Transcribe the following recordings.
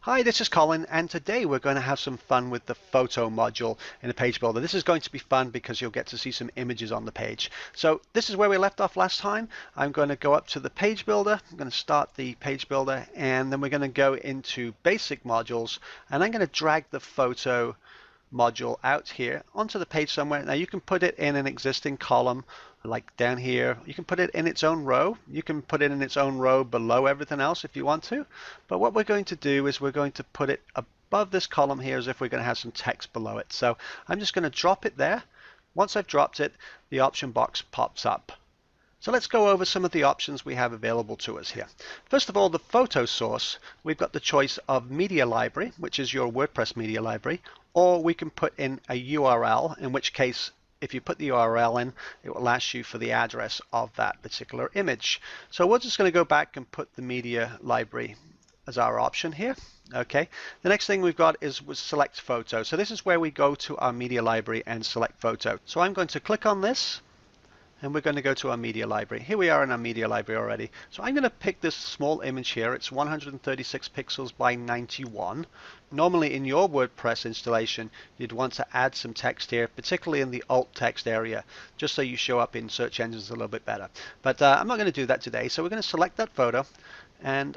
Hi, this is Colin, and today we're going to have some fun with the photo module in the page builder. This is going to be fun because you'll get to see some images on the page. So this is where we left off last time. I'm going to go up to the page builder. I'm going to start the page builder, and then we're going to go into basic modules, and I'm going to drag the photo module out here onto the page somewhere. Now you can put it in an existing column like down here. You can put it in its own row. You can put it in its own row below everything else if you want to. But what we're going to do is we're going to put it above this column here as if we're going to have some text below it. So I'm just going to drop it there. Once I've dropped it, the option box pops up. So let's go over some of the options we have available to us here. First of all, the photo source, we've got the choice of media library, which is your WordPress media library, or we can put in a URL, in which case if you put the URL in, it will ask you for the address of that particular image. So we're just going to go back and put the media library as our option here. Okay, the next thing we've got is select photo. So this is where we go to our media library and select photo. So I'm going to click on this, and we're going to go to our media library. Here we are in our media library already. So I'm going to pick this small image here. It's 136 pixels by 91. Normally in your WordPress installation, you'd want to add some text here, particularly in the alt text area, just so you show up in search engines a little bit better. But I'm not going to do that today. So we're going to select that photo, and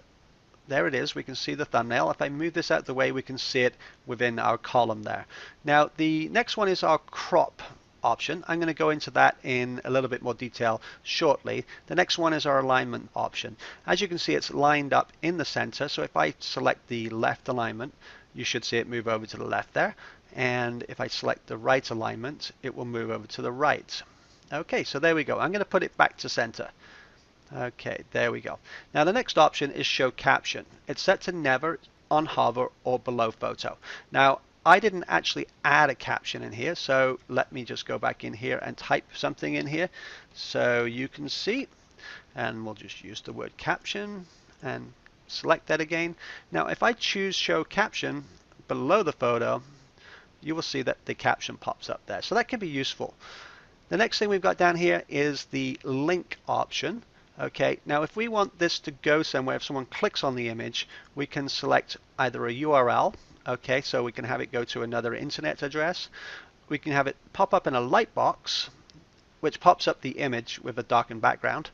there it is. We can see the thumbnail. If I move this out of the way, we can see it within our column there. Now the next one is our crop option. I'm going to go into that in a little bit more detail shortly. The next one is our alignment option. As you can see, it's lined up in the center. So if I select the left alignment, you should see it move over to the left there. And if I select the right alignment, it will move over to the right. Okay, so there we go. I'm going to put it back to center. Okay, there we go. Now the next option is show caption. It's set to never, on hover, or below photo. Now I didn't actually add a caption in here, so let me just go back in here and type something in here so you can see, and we'll just use the word caption and select that again. Now if I choose show caption below the photo, you will see that the caption pops up there, so that can be useful. The next thing we've got down here is the link option. Okay, now if we want this to go somewhere, if someone clicks on the image, we can select either a URL. Okay, so we can have it go to another internet address. We can have it pop up in a light box, which pops up the image with a darkened background.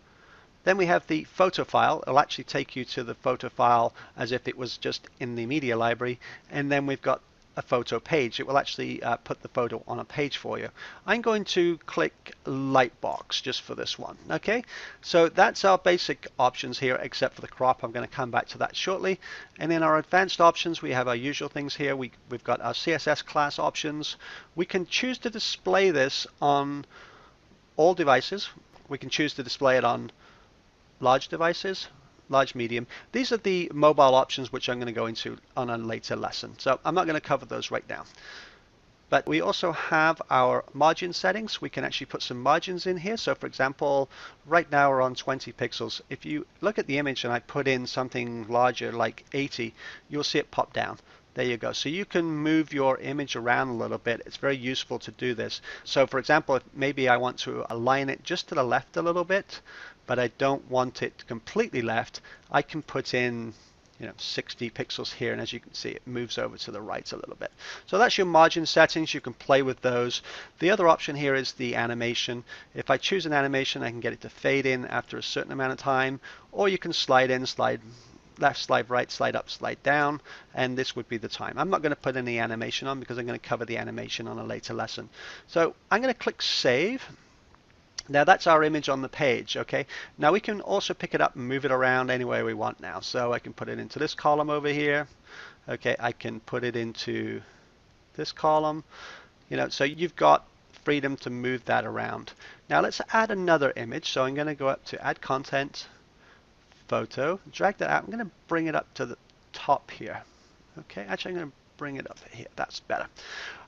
Then we have the photo file. It'll actually take you to the photo file as if it was just in the media library. And then we've got a photo page. It will actually put the photo on a page for you. I'm going to click Lightbox just for this one. Okay, so that's our basic options here, except for the crop. I'm going to come back to that shortly. And in our advanced options, we have our usual things here. We've got our CSS class options. We can choose to display this on all devices. We can choose to display it on large devices, large, medium. These are the mobile options which I'm going to go into on a later lesson. So I'm not going to cover those right now. But we also have our margin settings. We can actually put some margins in here. So for example, right now we're on 20 pixels. If you look at the image and I put in something larger like 80, you'll see it pop down. There you go. So you can move your image around a little bit. It's very useful to do this. So for example, if maybe I want to align it just to the left a little bit, but I don't want it completely left, I can put in 60 pixels here, and as you can see, it moves over to the right a little bit. So that's your margin settings. You can play with those. The other option here is the animation. If I choose an animation, I can get it to fade in after a certain amount of time, or you can slide in, slide left, slide right, slide up, slide down, and this would be the time. I'm not going to put any animation on because I'm going to cover the animation on a later lesson. So I'm going to click Save. Now that's our image on the page. Okay, now we can also pick it up and move it around anywhere we want now. So I can put it into this column over here. Okay, I can put it into this column. So you've got freedom to move that around. Now let's add another image. So I'm going to go up to Add Content, Photo, drag that out. I'm going to bring it up to the top here. Okay, actually I'm going to bring it up here. That's better.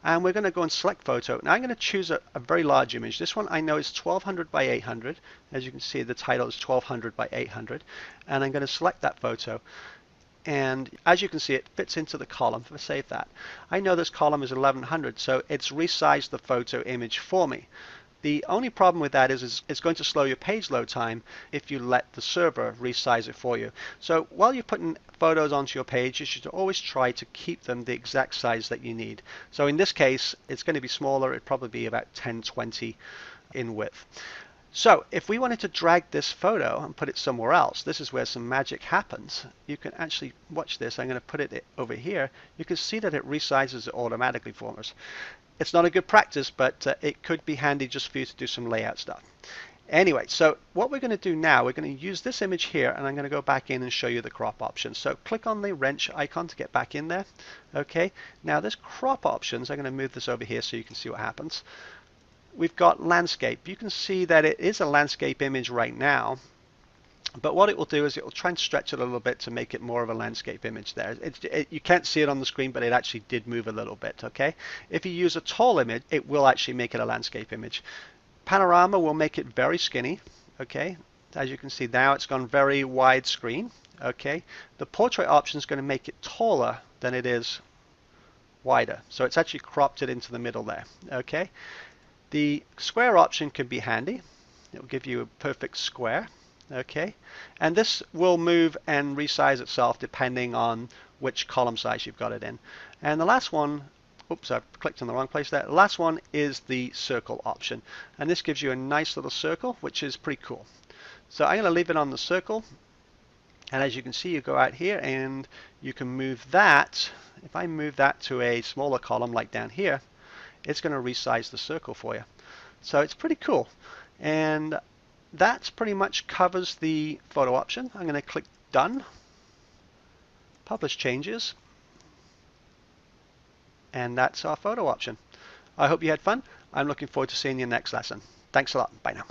And we're going to go and select photo. Now I'm going to choose a very large image. This one I know is 1200 by 800. As you can see, the title is 1200 by 800. And I'm going to select that photo. And as you can see, it fits into the column. If I save that, I know this column is 1100, so it's resized the photo image for me. The only problem with that is it's going to slow your page load time if you let the server resize it for you. So while you're putting photos onto your page, you should always try to keep them the exact size that you need. So in this case, it's going to be smaller. It'd probably be about 1020 in width. So if we wanted to drag this photo and put it somewhere else, this is where some magic happens. You can actually watch this. I'm going to put it over here. You can see that it resizes it automatically for us. It's not a good practice, but it could be handy just for you to do some layout stuff. Anyway, so what we're going to do now, we're going to use this image here, and I'm going to go back in and show you the crop options. So click on the wrench icon to get back in there. Okay, now this crop options, I'm going to move this over here so you can see what happens. We've got landscape. You can see that it is a landscape image right now, but what it will do is it will try and stretch it a little bit to make it more of a landscape image there. You can't see it on the screen, but it actually did move a little bit, okay? If you use a tall image, it will actually make it a landscape image. Panorama will make it very skinny, okay? As you can see now, it's gone very wide screen, okay? The portrait option is going to make it taller than it is wider. So it's actually cropped it into the middle there, okay? The square option can be handy. It will give you a perfect square. Okay, and this will move and resize itself depending on which column size you've got it in. And the last one, oops, I've clicked on the wrong place there. The last one is the circle option, and this gives you a nice little circle, which is pretty cool. So I'm going to leave it on the circle, and as you can see, you go out here and you can move that. If I move that to a smaller column like down here, it's going to resize the circle for you. So it's pretty cool. And that pretty much covers the photo option. I'm going to click Done, Publish Changes, and that's our photo option. I hope you had fun. I'm looking forward to seeing you next lesson. Thanks a lot. Bye now.